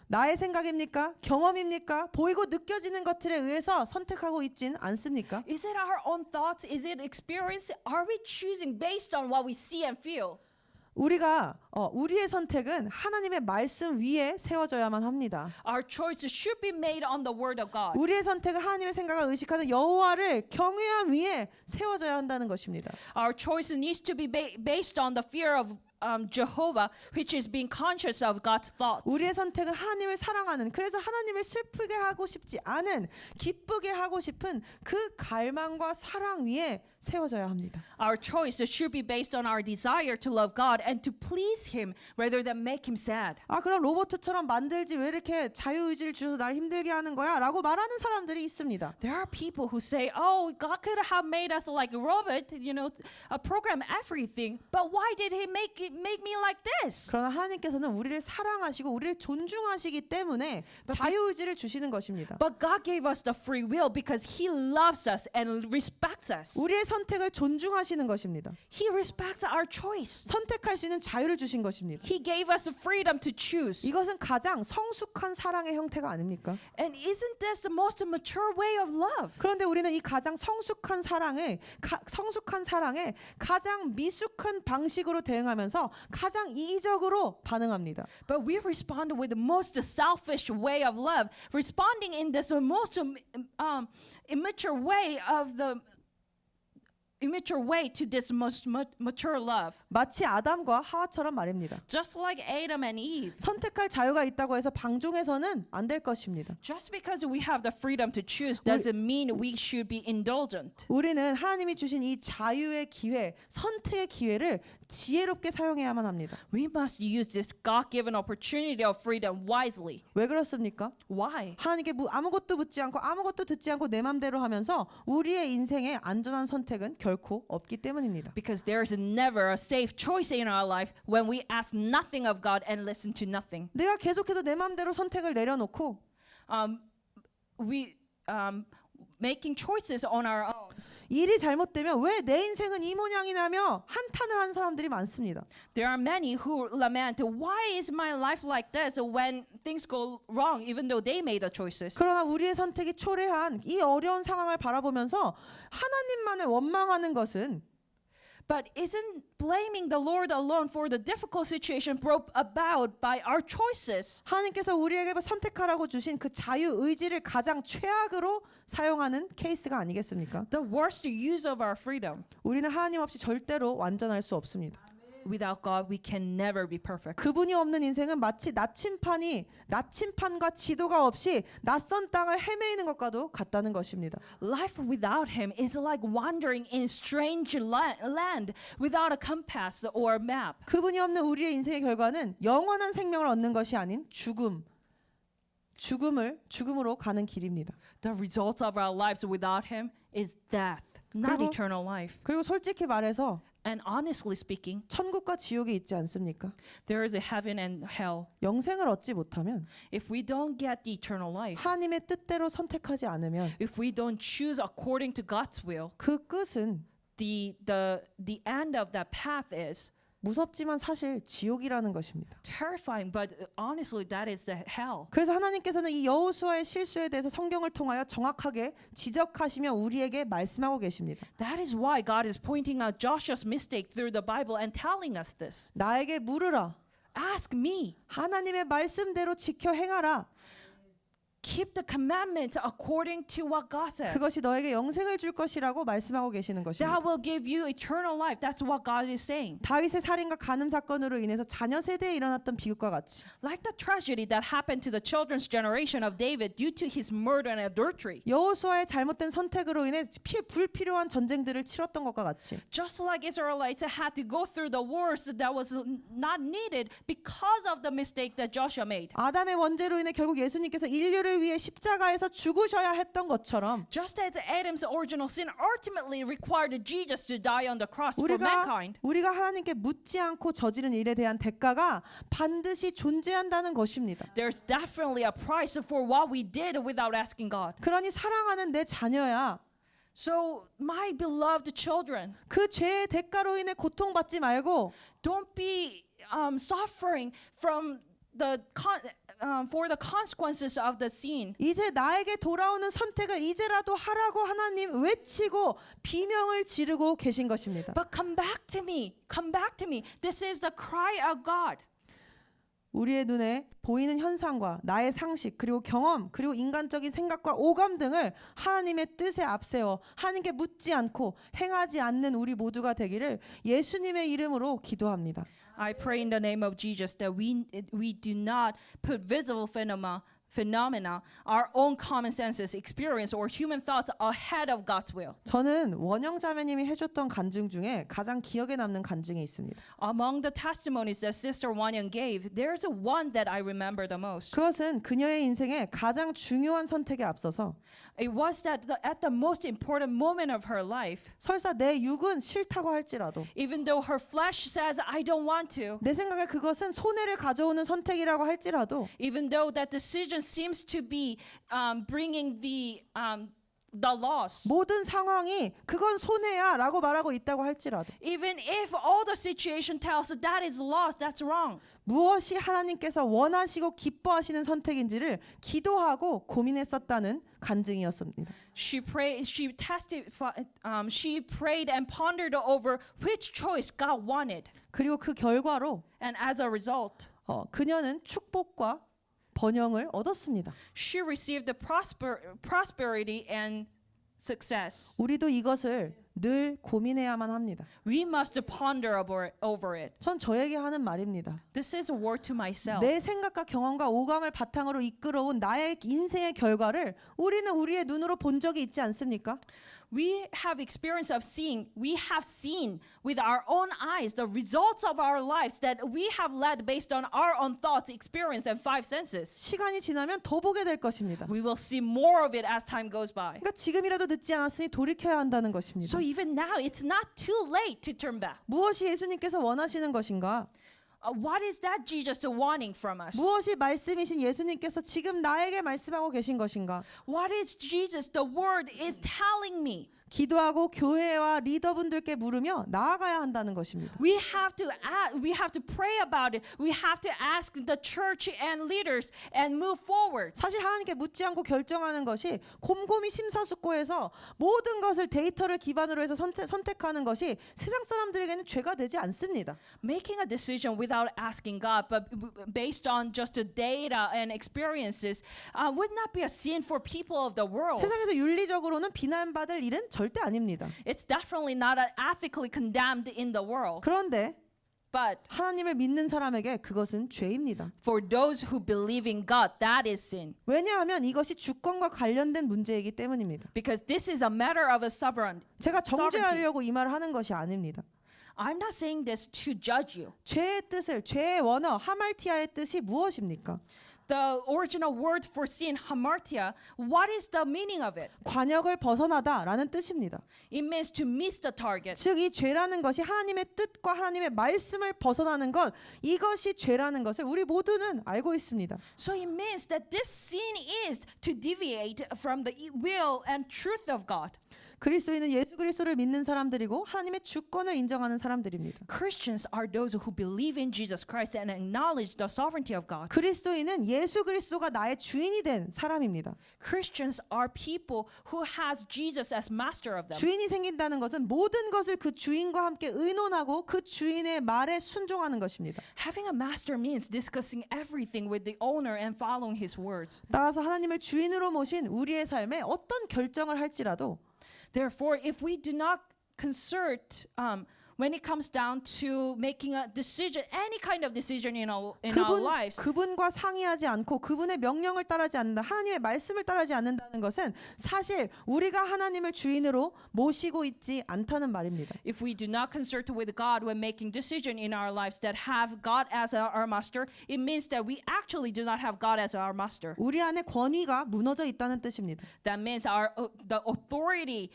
나의 생각입니까? 경험입니까? 보이고 느껴지는 것들에 의해서 선택하고 있진 않습니까? Is it our own thoughts? Is it experience? Are we choosing based on what we see and feel? 우리의 선택은 하나님의 말씀 위에 세워져야만 합니다. Our choices should be made on the word of God. 우리의 선택은 하나님의 생각을 의식하는 여호와를 경외함 위에 세워져야 한다는 것입니다. Our choice needs to be based on the fear of Jehovah, which is being conscious of God's thoughts. 우리의 선택은 하나님을 사랑하는, 그래서 하나님을 슬프게 하고 싶지 않은, 기쁘게 하고 싶은 그 갈망과 사랑 위에 세워져야 합니다. Our choice should be based on our desire to love God and to please Him rather than make Him sad. 그럼 로봇처럼 만들지 왜 이렇게 자유의지를 주셔서 날 힘들게 하는 거야? 라고 말하는 사람들이 있습니다. There are people who say, "Oh, God could have made us like a robot, program everything, but why did He make me like this?" 그러나 하나님께서는 우리를 사랑하시고 우리를 존중하시기 때문에 자유의지를 주시는 것입니다. But God gave us the free will because He loves us and respects us. 우리의 선택을 존중하시는 것입니다. He respects our choice. 선택할 수 있는 자유를 주신 것입니다. He gave us the freedom to choose. 이것은 가장 성숙한 사랑의 형태가 아닙니까? And isn't this the most mature way of love? 그런데 우리는 이 가장 성숙한 사랑에 가장 미숙한 방식으로 대응하면서 가장 이기적으로 반응합니다. But we respond with the most selfish way of love, responding in this most immature way to this most mature love. 마치 아담과 하와처럼 말입니다. Just like Adam and Eve. 선택할 자유가 있다고 해서 방종해서는 안 될 것입니다. Just because we have the freedom to choose doesn't mean we should be indulgent. 우리는 하나님이 주신 이 자유의 기회, 선택의 기회를 지혜롭게 사용해야만 합니다. We must use this God-given opportunity of freedom wisely. 왜 그렇습니까? Why? 하나님께 아무것도 묻지 않고 아무것도 듣지 않고 내 맘대로 하면서 우리의 인생에 안전한 선택은 결코 없기 때문입니다. Because there is never a safe choice in our life when we ask nothing of God and listen to nothing. 내가 계속해서 내 맘대로 선택을 내려놓고 We making choices on our own. 일이 잘못되면 왜 내 인생은 이 모양이냐며 한탄을 하는 사람들이 많습니다. There are many who lament, why is my life like this when things go wrong even though they made the choices. 그러나 우리의 선택이 초래한 이 어려운 상황을 바라보면서 하나님만을 원망하는 것은 But isn't blaming the Lord alone for the difficult situation brought about by our choices? 하나님께서 우리에게 선택하라고 주신 그 자유 의지를 가장 최악으로 사용하는 케이스가 아니겠습니까? The worst use of our freedom. 우리는 하나님 없이 절대로 완전할 수 없습니다. Without God, we can never be perfect. 그분이 없는 인생은 마치 나침판과 지도가 없이 낯선 땅을 헤매이는 것과도 같다는 것입니다. Life without Him is like wandering in strange land without a compass or map. 그분이 없는 우리의 인생의 결과는 영원한 생명을 얻는 것이 아닌 죽음으로 가는 길입니다. The result of our lives without Him is death, not 그리고- eternal life. 그리고 솔직히 말해서 And honestly speaking, 천국과 지옥이 있지 않습니까? there is a heaven and hell. 영생을 얻지 못하면 If we don't get the eternal life, 하나님의 뜻대로 선택하지 않으면 if we don't choose according to God's will, 그 끝은 the end of that path is 무섭지만 사실 지옥이라는 것입니다. terrifying. But honestly, that is the hell. 그래서 하나님께서는 이 여호수아의 실수에 대해서 성경을 통하여 정확하게 지적하시며 우리에게 말씀하고 계십니다. That is why God is pointing out Joshua's mistake through the Bible and telling us this. 나에게 물으라. Ask me. 하나님의 말씀대로 지켜 행하라. Keep the commandments according to what God said. 그것이 너에게 영생을 줄 것이라고 말씀하고 계시는 것입니다. That will give you eternal life. That's what God is saying. 다윗의 살인과 간음 사건으로 인해서 자녀 세대에 일어났던 비극과 같이 Like the tragedy that happened to the children's generation of David due to his murder and adultery. 여호수아의 잘못된 선택으로 인해 불필요한 전쟁들을 치렀던 것과 같이 Just like Israelites had to go through the wars that was not needed because of the mistake that Joshua made. 아담의 원죄로 인해 결국 예수님께서 인류를 위해 십자가에서 죽으셔야 했던 것처럼 Just as Adam's original sin ultimately required Jesus to die on the cross for mankind. 우리가 하나님께 묻지 않고 저지른 일에 대한 대가가 반드시 존재한다는 것입니다. There's definitely a price for what we did without asking God. 그러니 사랑하는 내 자녀야, So, my beloved children, 그 죄의 대가로 인해 고통받지 말고 don't be suffering from for the consequences of the sin. 이제 나에게 돌아오는 선택을 이제라도 하라고 하나님 외치고 비명을 지르고 계신 것입니다. But come back to me. Come back to me. This is the cry of God. 우리의 눈에 보이는 현상과 나의 상식 그리고 경험 그리고 인간적인 생각과 오감 등을 하나님의 뜻에 앞세워 하나님께 묻지 않고 행하지 않는 우리 모두가 되기를 예수님의 이름으로 기도합니다. I pray in the name of Jesus that we do not put visible phenomena, our own common senses, experience, or human thoughts ahead of God's will. 저는 원영 자매님이 해줬던 간증 중에 가장 기억에 남는 간증이 있습니다. Among the testimonies that Sister Wanyoung gave, there's one that I remember the most. 그것은 그녀의 인생의 가장 중요한 선택에 앞서서 It was that at the most important moment of her life, 설사 내 육은 싫다고 할지라도 even though her flesh says, I don't want to, 내 생각에 그것은 손해를 가져오는 선택이라고 할지라도 even though that decision seems to be bringing the loss, 모든 상황이 그건 손해야라고 말하고 있다고 할지라도 even if all the situation tells us that is loss, that's wrong. 무엇이 하나님께서 원하시고 기뻐하시는 선택인지를 기도하고 고민했었다는 간증이었습니다. She prayed and pondered over which choice God wanted, 그리고 그 결과로 and as a result, 그녀는 축복과 번영을 얻었습니다. she received the prosperity and success. 우리도 이것을 늘 고민해야만 합니다. We must ponder over it. 전 저에게 하는 말입니다. This is a word to myself. 내 생각과 경험과 오감을 바탕으로 이끌어온 나의 인생의 결과를 우리는 우리의 눈으로 본 적이 있지 않습니까? We have experience of seeing. We have seen with our own eyes the results of our lives that we have led based on our own thoughts, experience, and five senses. 시간이 지나면 더 보게 될 것입니다. We will see more of it as time goes by. 그러니까 지금이라도 늦지 않았으니 돌이켜야 한다는 것입니다. So even now, it's not too late to turn back. 무엇이 예수님께서 원하시는 것인가? What is that Jesus wanting from us? 무엇이 말씀이신 예수님께서 지금 나에게 말씀하고 계신 것인가? What is Jesus, the word, is telling me? 기도하고 교회와 리더분들께 물으며 나아가야 한다는 것입니다. We have to pray about it. We have to ask the church and leaders and move forward. 사실 하나님께 묻지 않고 결정하는 것이 곰곰이 심사숙고해서 모든 것을 데이터를 기반으로 해서 선택하는 것이 세상 사람들에게는 죄가 되지 않습니다. Making a decision without asking God, but based on just the data and experiences, would not be a sin for people of the world. 세상에서 윤리적으로는 비난받을 일은 절대 아닙니다. It's definitely not ethically condemned in the world. 그런데 But 하나님을 믿는 사람에게 그것은 죄입니다. for those who believe in God, that is sin. 왜냐하면 이것이 주권과 관련된 문제이기 때문입니다. Because this is a matter of a sovereign. 제가 정죄하려고 이 말을 하는 것이 아닙니다. I'm not saying this to judge you. 죄의 뜻을, 죄의 원어 하말티아의 뜻이 무엇입니까? The original word for sin, hamartia, what is the meaning of it? 관역을 벗어나다라는 뜻입니다. It means to miss the target. 즉 이 죄라는 것이 하나님의 뜻과 하나님의 말씀을 벗어나는 것, 이것이 죄라는 것을 우리 모두는 알고 있습니다. So it means that this sin is to deviate from the will and truth of God. 그리스도인은 예수 그리스도를 믿는 사람들이고 하나님의 주권을 인정하는 사람들입니다. Christians are those who believe in Jesus Christ and acknowledge the sovereignty of God. 그리스도인은 예수 그리스도가 나의 주인이 된 사람입니다. Christians are people who has Jesus as master of them. 주인이 생긴다는 것은 모든 것을 그 주인과 함께 의논하고 그 주인의 말에 순종하는 것입니다. Having a master means discussing everything with the owner and following his words. 따라서 하나님을 주인으로 모신 우리의 삶에 어떤 결정을 할지라도 Therefore, if we do not concert when it comes down to making a decision, any kind of decision in our lives, 그분과 상의하지 않고 그분의 명령을 따르지 않는다, 하나님의 말씀을 따르지 않는다는 것은 사실 우리가 하나님을 주인으로 모시고 있지 않다는 말입니다. if we do not concert with God when making decision in our lives that have God as our master, it means that we actually do not have God as our master. 우리 안에 권위가 무너져 있다는 뜻입니다. That means the authority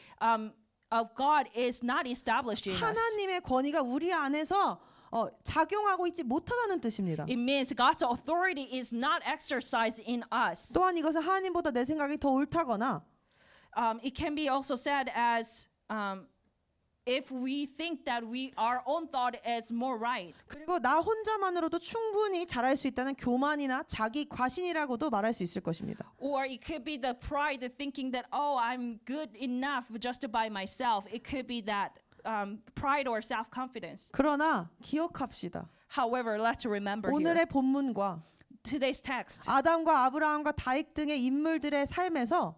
of God is not established in us. 하나님의 권위가 우리 안에서 작용하고 있지 못하다는 뜻입니다. It means God's authority is not exercised in us. 또한 이것은 하나님보다 내 생각이 더 옳다거나 It can be also said as if we think that our own thought is more right. 그리고 나 혼자만으로도 충분히 잘할 수 있다는 교만이나 자기 과신이라고도 말할 수 있을 것입니다. Or it could be the pride of thinking that, oh, I'm good enough just by myself. It could be that pride or self-confidence. 그러나 기억합시다. However, let's remember 오늘의 here, 본문과 today's text. 아담과 아브라함과 다윗 등의 인물들의 삶에서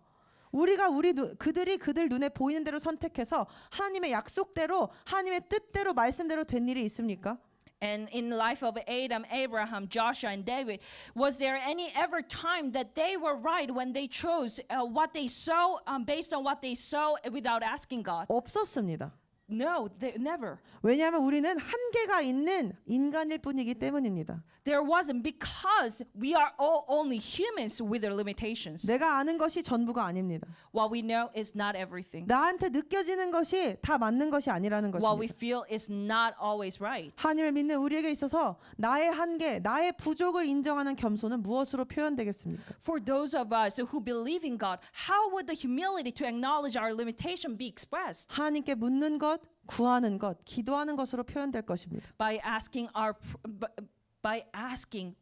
그들이 그들 눈에 보이는 대로 선택해서 하나님의 약속대로 하나님의 뜻대로 말씀대로 된 일이 있습니까? And in the life of Adam, Abraham, Joshua, and David, was there any ever time that they were right when they chose what they saw based on what they saw without asking God? 없었습니다. No, never. 왜냐하면 우리는 한계가 있는 인간일 뿐이기 때문입니다. There wasn't, because we are all only humans with their limitations. 내가 아는 것이 전부가 아닙니다. What we know is not everything. 나한테 느껴지는 것이 다 맞는 것이 아니라는 What we 것입니다. feel is not always right. 하나님을 믿는 우리에게 있어서 나의 한계, 나의 부족을 인정하는 겸손은 무엇으로 표현되겠습니까? For those of us who believe in God, how would the humility to acknowledge our limitation be expressed? 하나님께 묻는 것, 구하는 것, 기도하는 것으로 표현될 것입니다. By asking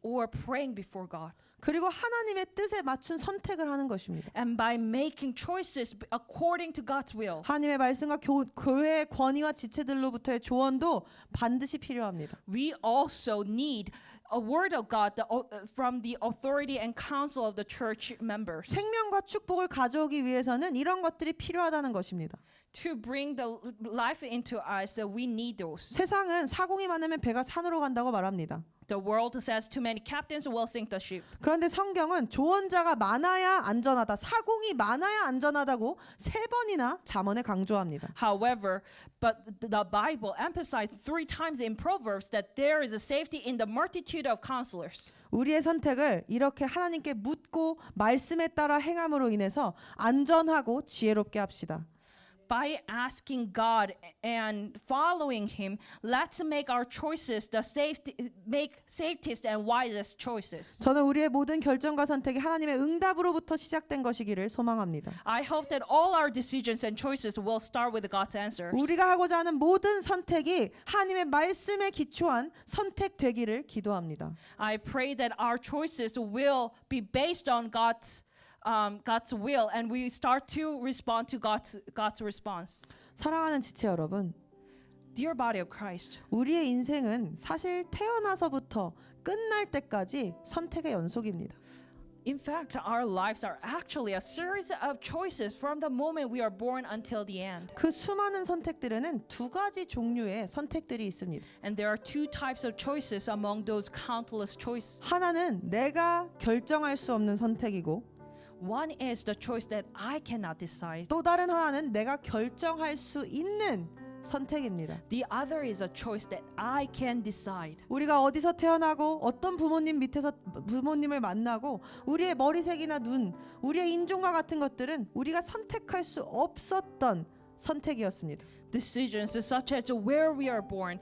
or praying before God. 그리고 하나님의 뜻에 맞춘 선택을 하는 것입니다. And by making choices according to God's will. 하나님의 말씀과 교회의 권위와 지체들로부터의 조언도 반드시 필요합니다. We also need a word of God from the authority and counsel of the church members. 생명과 축복을 가져오기 위해서는 이런 것들이 필요하다는 것입니다. To bring the life into us, we need those. 세상은 사공이 많으면 배가 산으로 간다고 말합니다. The world says too many captains will sink the ship. 그런데 성경은 조언자가 많아야 안전하다, 사공이 많아야 안전하다고 3번이나 잠언에 강조합니다. However, but the Bible emphasized 3 times in Proverbs that there is a safety in the multitude of counselors. 우리의 선택을 이렇게 하나님께 묻고 말씀에 따라 행함으로 인해서 안전하고 지혜롭게 합시다. by asking God and following Him, let's make our choices make safest and wisest choices. 저는 우리의 모든 결정과 선택이 하나님의 응답으로부터 시작된 것이기를 소망합니다. I hope that all our decisions and choices will start with God's answers. 우리가 하고자 하는 모든 선택이 하나님의 말씀에 기초한 선택되기를 기도합니다. I pray that our choices will be based on God's will, and we start to respond to God's response. 사랑하는 지체 여러분, Dear body of Christ, 우리의 인생은 사실 태어나서부터 끝날 때까지 선택의 연속입니다. in fact, our lives are actually a series of choices from the moment we are born until the end. 그 수많은 선택들에는 두 가지 종류의 선택들이 있습니다. And there are two types of choices among those countless choices. 하나는 내가 결정할 수 없는 선택이고 One is the choice that I cannot decide. 또 다른 하나는 내가 결정할 수 있는 선택입니다. The other is a choice that I can decide. 우리가 어디서 태어나고 어떤 부모님 밑에서 부모님을 만나고 우리의 머리색이나 눈, 우리의 인종과 같은 것들은 우리가 선택할 수 없었던 선택이었습니다. Decisions such as where we are born,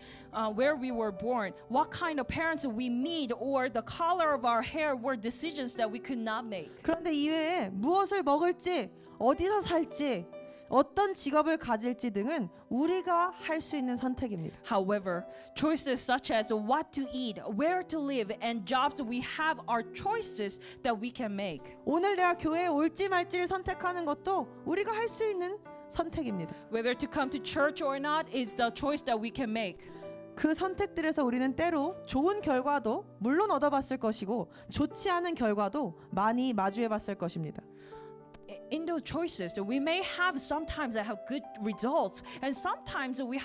where we were born, what kind of parents we meet, or the color of our hair were decisions that we could not make. 그런데 이외에 무엇을 먹을지, 어디서 살지, 어떤 직업을 가질지 등은 우리가 할 수 있는 선택입니다. However, choices such as what to eat, where to live, and jobs we have are choices that we can make. 오늘 내가 교회에 올지 말지를 선택하는 것도 우리가 할 수 있는 선택입니다. Whether to come to church or not is the choice that we can make. 그 선택들에서 우리는 때로 좋은 결과도 물론 얻어봤을 것이고 좋지 않은 결과도 많이 마주해봤을 것입니다. In those choices, we may have sometimes that have good results, and sometimes we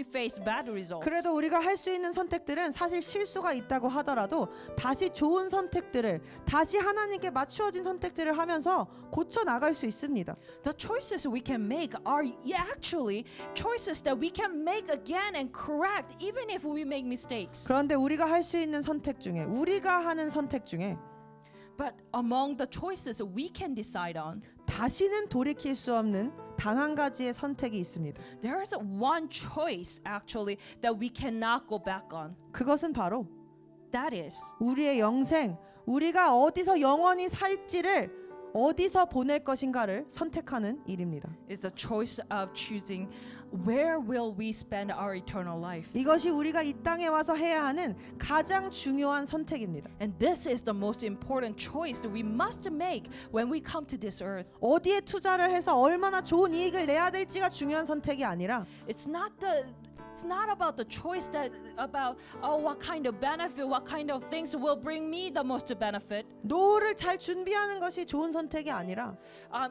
face bad results. 그래도 우리가 할 수 있는 선택들은 사실 실수가 있다고 하더라도 다시 좋은 선택들을 다시 하나님께 맞추어진 선택들을 하면서 고쳐 나갈 수 있습니다. The choices we can make are actually choices that we can make again and correct, even if we make mistakes. 그런데 우리가 할 수 있는 선택 중에 우리가 하는 선택 중에 But among the choices we can decide on, 다시는 돌이킬 수 없는 단 한 가지의 선택이 있습니다. there is one choice actually that we cannot go back on. 그것은 바로 That is 우리의 영생, 우리가 어디서 영원히 살지를 어디서 보낼 것인가를 선택하는 일입니다. is the choice of choosing where will we spend our eternal life. 이것이 우리가 이 땅에 와서 해야 하는 가장 중요한 선택입니다. And this is the most important choice that we must make when we come to this earth. 어디에 투자를 해서 얼마나 좋은 이익을 내야 될지가 중요한 선택이 아니라 It's not about the choice that about what kind of benefit, what kind of things will bring me the most benefit. 노후를 잘 준비하는 것이 좋은 선택이 아니라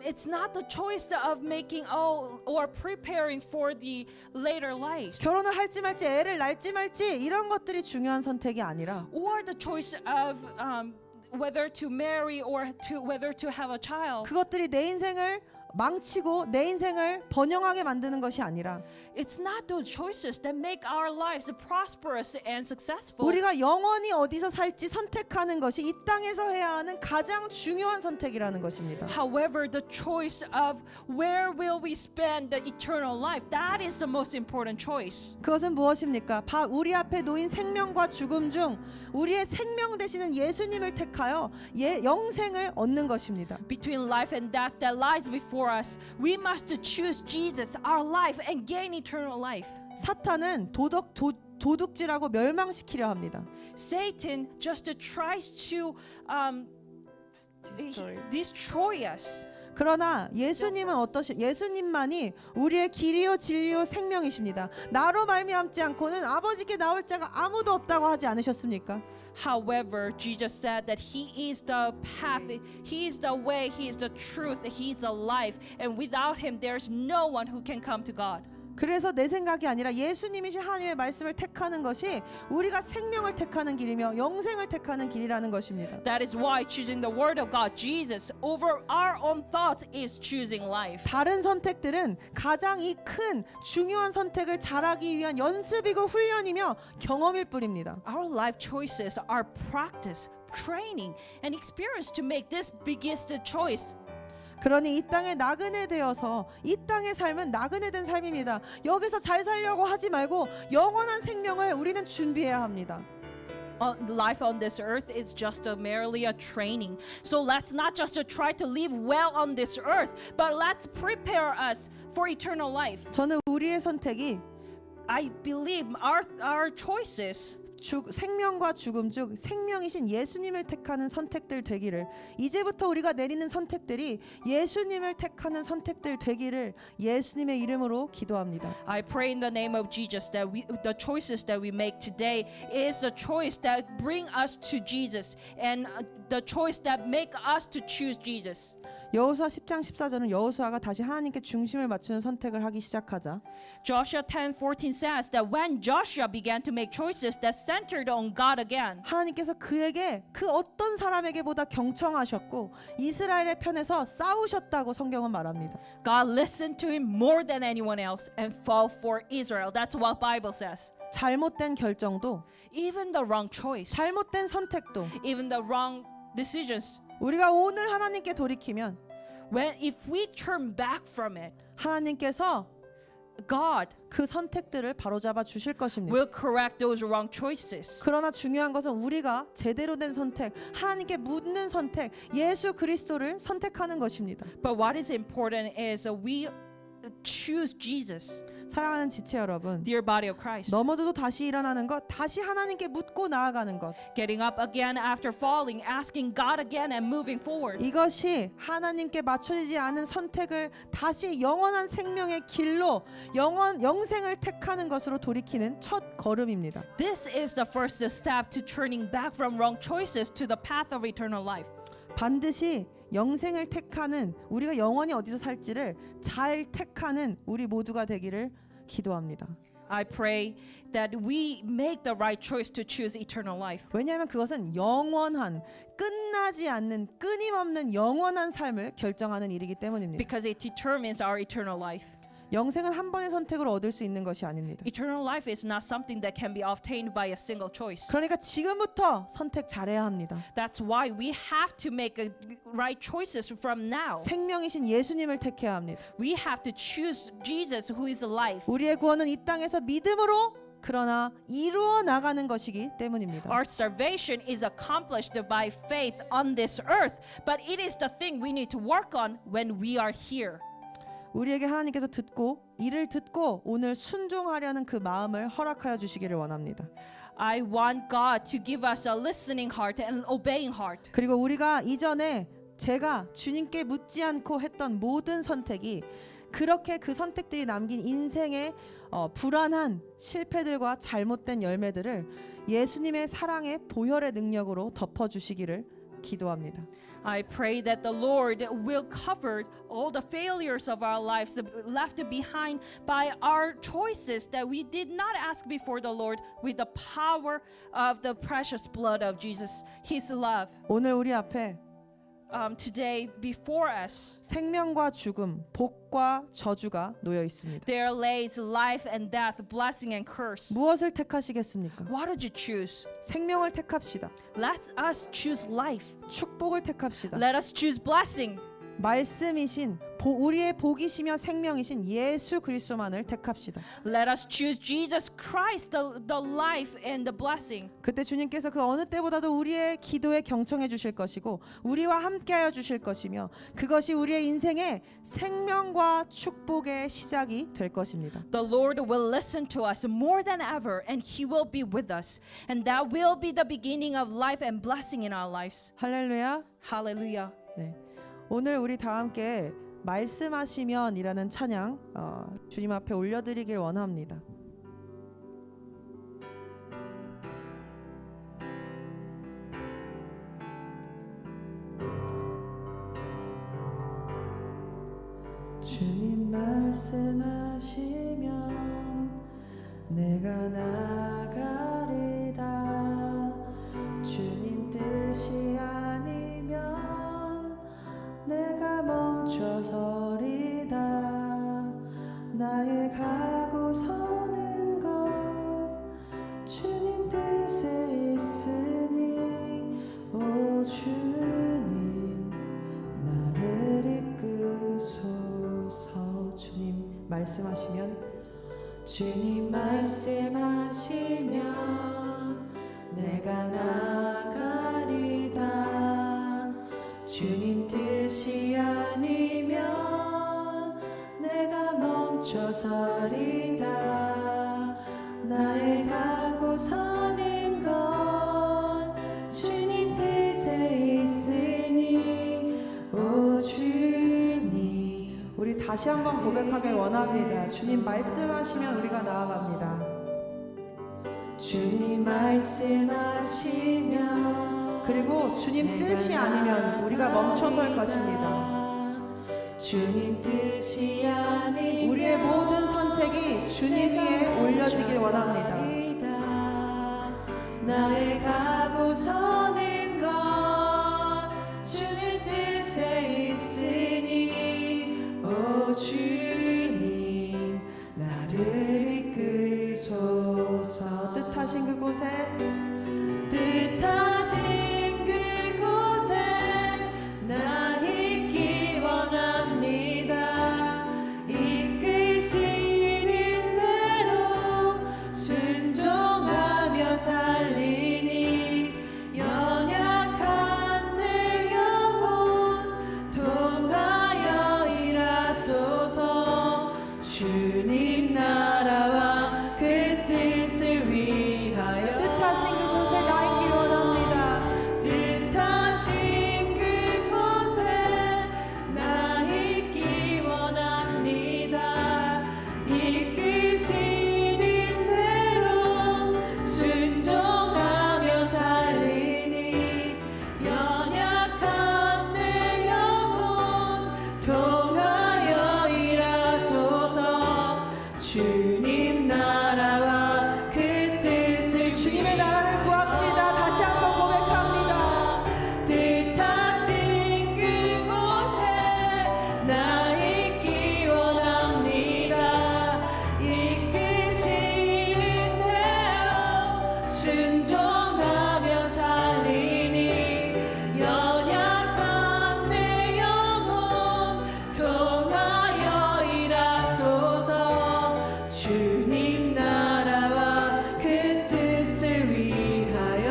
It's not the choice of making or preparing for the later lives. 결혼을 할지 말지 애를 낳을지 말지 이런 것들이 중요한 선택이 아니라 Or the choice of whether to marry or whether to have a child. 그것들이 내 인생을 망치고 내 인생을 번영하게 만드는 것이 아니라 It's not those choices that make our lives prosperous and successful. 우리가 영원히 어디서 살지 선택하는 것이 이 땅에서 해야 하는 가장 중요한 선택이라는 것입니다. However, the choice of where will we spend the eternal life, that is the most important choice. 그것은 무엇입니까? 우리 앞에 놓인 생명과 죽음 중 우리의 생명 되시는 예수님을 택하여 영생을 얻는 것입니다. Between life and death that lies before us, we must choose Jesus, our life, and gain eternal life. 사탄은 도둑질하고 멸망시키려 합니다. Satan just tries to destroy us. 그러나 예수님은 예수님만이 우리의 길이요 진리요 생명이십니다. 나로 말미암지 않고는 아버지께 나올 자가 아무도 없다고 하지 않으셨습니까? However, Jesus said that He is the path, He is the way, He is the truth, He is the life, and without Him there is no one who can come to God. 그래서 내 생각이 아니라 예수님이신 하나님의 말씀을 택하는 것이 우리가 생명을 택하는 길이며 영생을 택하는 길이라는 것입니다. That is why choosing the Word of God, Jesus, over our own thoughts is choosing life. 다른 선택들은 가장 이 큰 중요한 선택을 잘하기 위한 연습이고 훈련이며 경험일 뿐입니다. Our life choices are practice, training, and experience to make this biggest choice. 그러니 이 땅에 나그네 되어서 이 땅의 삶은 나그네 된 삶입니다. 여기서 잘 살려고 하지 말고 영원한 생명을 우리는 준비해야 합니다. Life on this earth is just merely a training. So let's not just try to live well on this earth, but let's prepare us for eternal life. 저는 우리의 선택이 I believe our choices, 생명과 죽음 중 생명이신 예수님을 택하는 선택들 되기를, 이제부터 우리가 내리는 선택들이 예수님을 택하는 선택들 되기를 예수님의 이름으로 기도합니다. I pray in the name of Jesus that the choices that we make today is the choice that bring us to Jesus and the choice that make us to choose Jesus. 여호수아 10장 14절은 여호수아가 다시 하나님께 중심을 맞추는 선택을 하기 시작하자 Joshua 10:14 says that when Joshua began to make choices that centered on God again, 하나님께서 그에게 그 어떤 사람에게보다 경청하셨고 이스라엘의 편에서 싸우셨다고 성경은 말합니다. God listened to him more than anyone else and fought for Israel. That's what Bible says. 잘못된 결정도, Even the wrong choice, 잘못된 선택도 even the wrong decisions, 우리가 오늘 하나님께 돌이키면 if we turn back from it, 하나님께서 God 그 선택들을 바로잡아 주실 것입니다. will correct those wrong choices. 그러나 중요한 것은 우리가 제대로 된 선택, 하나님께 묻는 선택, 예수 그리스도를 선택하는 것입니다. But what is important is we choose Jesus, 사랑하는 지체 여러분, dear body of Christ. 넘어져도 다시 일어나는 것, 다시 하나님께 묻고 나아가는 것, Getting up again after falling, asking God again and moving forward. 이것이 하나님께 맞춰지지 않은 선택을 다시 영원한 생명의 길로 영생을 택하는 것으로 돌이키는 첫 걸음입니다. This is the first step to turning back from wrong choices to the path of eternal life. 반드시 영생을 택하는, 우리가 영원히 어디서 살지를 잘 택하는 우리 모두가 되기를 기도합니다. I pray that we make the right choice to choose eternal life. 왜냐하면 그것은 영원한, 끝나지 않는, 끊임없는 영원한 삶을 결정하는 일이기 때문입니다. Because it determines our eternal life. 영생은 한 번의 선택으로 얻을 수 있는 것이 아닙니다. Eternal life is not something that can be obtained by a single choice. 그러니까 지금부터 선택 잘해야 합니다. That's why we have to make right choices from now. 생명이신 예수님을 택해야 합니다. We have to choose Jesus who is life. 우리의 구원은 이 땅에서 믿음으로, 그러나 이루어 나가는 것이기 때문입니다. Our salvation is accomplished by faith on this earth, but it is the thing we need to work on when we are here. 우리에게 하나님께서 이를 듣고 오늘 순종하려는 그 마음을 허락하여 주시기를 원합니다. I want God to give us a listening heart and an obeying heart. 그리고 우리가 이전에 제가 주님께 묻지 않고 했던 모든 선택이 그렇게 그 선택들이 남긴 인생의 불안한 실패들과 잘못된 열매들을 예수님의 사랑의 보혈의 능력으로 덮어주시기를 기도합니다. I pray that the Lord will cover all the failures of our lives left behind by our choices that we did not ask before the Lord with the power of the precious blood of Jesus, His love. 오늘 우리 앞에 Today before us 생명과 죽음, 복과 저주가 놓여 있습니다. there lays life and death, blessing and curse. 무엇을 택하시겠습니까? What did you choose? 생명을 택합시다. Let us choose life. 축복을 택합시다. Let us choose blessing. 말씀이신 우리의 복이시며 생명이신 예수 그리스도만을 택합시다. Let us choose Jesus Christ, the life and the blessing. 그때 주님께서 그 어느 때보다도 우리의 기도에 경청해 주실 것이고 우리와 함께하여 주실 것이며 그것이 우리의 인생의 생명과 축복의 시작이 될 것입니다. The Lord will listen to us more than ever and He will be with us. And that will be the beginning of life and blessing in our lives. 할렐루야. Hallelujah. 네. 오늘 우리 다 함께 말씀하시면이라는 찬양 주님 앞에 올려드리길 원합니다. 주님 말씀하시면 내가 나가리다. 주님 뜻이 아니면 내가 멈춰서리다. 나의 가고 서는 것 주님 뜻에 있으니 오 주님 나를 이끌 주님 말씀하시면 내가 나가리다. 주님 뜻이 아니면 내가 멈춰서리다. 나의 가고 서는 건 주님 뜻에 있으니 오 주님. 우리 다시 한번 고백하길 원합니다. 주님 말씀하시면 우리가 나아갑니다. 주님 말씀하시면, 그리고 주님 뜻이 아니면 우리가 멈춰설 것입니다. 주님 뜻이 아닌 우리의 모든 선택이 주님 위에 올려지길 원합니다. 나의 가고 서는 건 주님 뜻에 있으니 오 주님 나를 이끄소서. 뜻하신 그곳에 나 있기 원합니다. 이끄시는 대로 순종하며 살리니 연약한 내 영혼 통하여 일하소서. 주님 나라와 그 뜻을 위하여 뜻하신 그곳에 나 있길 원합니다. 뜻하신 그곳에 나 있기 원합니다. 이끄시는 대로 순종하며 살리니 연약한 내 영혼 통하여 일하소서. 주님 나라와 그 뜻을, 주님의 나라를 구합시다. 다시 한번 고백합니다. 뜻하신 그곳에 나 있기 원합니다. 이끄시는 대로 순종하며 살리니 연약한 내 영혼 통하여 일하소서. 주님 나라와 그 뜻을 위하여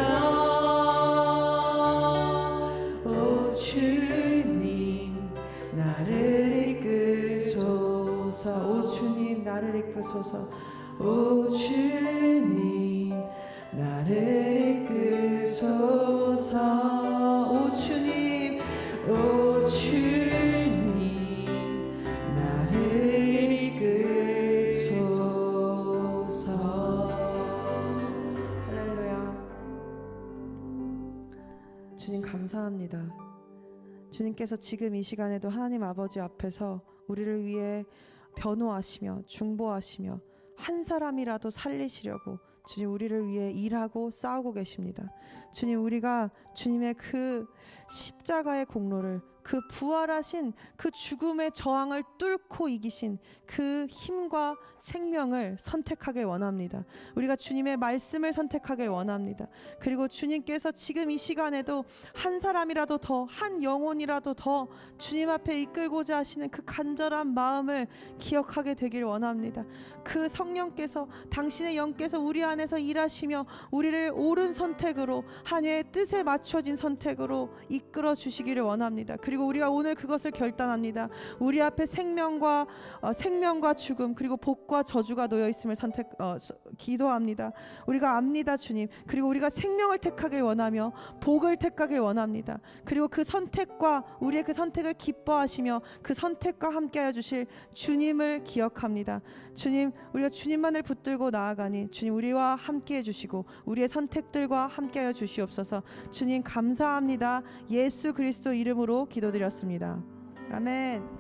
오 주님 나를 이끄소서. 오 주님 나를 이끄소서. 오 주님 나를 이끄소서. 오 주님, 오 주님 나를 이끄소서. 할렐루야. 주님 감사합니다. 주님께서 지금 이 시간에도 하나님 아버지 앞에서 우리를 위해 변호하시며 중보하시며 한 사람이라도 살리시려고 주님 우리를 위해 일하고 싸우고 계십니다. 주님, 우리가 주님의 그 십자가의 공로를, 그 부활하신 그 죽음의 저항을 뚫고 이기신 그 힘과 생명을 선택하길 원합니다. 우리가 주님의 말씀을 선택하길 원합니다. 그리고 주님께서 지금 이 시간에도 한 사람이라도 더, 한 영혼이라도 더 주님 앞에 이끌고자 하시는 그 간절한 마음을 기억하게 되길 원합니다. 그 성령께서, 당신의 영께서 우리 안에서 일하시며 우리를 옳은 선택으로, 하나님의 뜻에 맞춰진 선택으로 이끌어 주시기를 원합니다. 그리고 우리가 오늘 그것을 결단합니다. 우리 앞에 생명과 죽음, 그리고 복과 저주가 놓여 있음을 기도합니다. 우리가 압니다, 주님. 그리고 우리가 생명을 택하길 원하며 복을 택하길 원합니다. 그리고 그 선택과 우리의 그 선택을 기뻐하시며 그 선택과 함께하여 주실 주님을 기억합니다. 주님, 우리가 주님만을 붙들고 나아가니 주님 우리와 함께해 주시고 우리의 선택들과 함께하여 주시옵소서. 주님 감사합니다. 예수 그리스도 이름으로 기도드렸습니다. 아멘.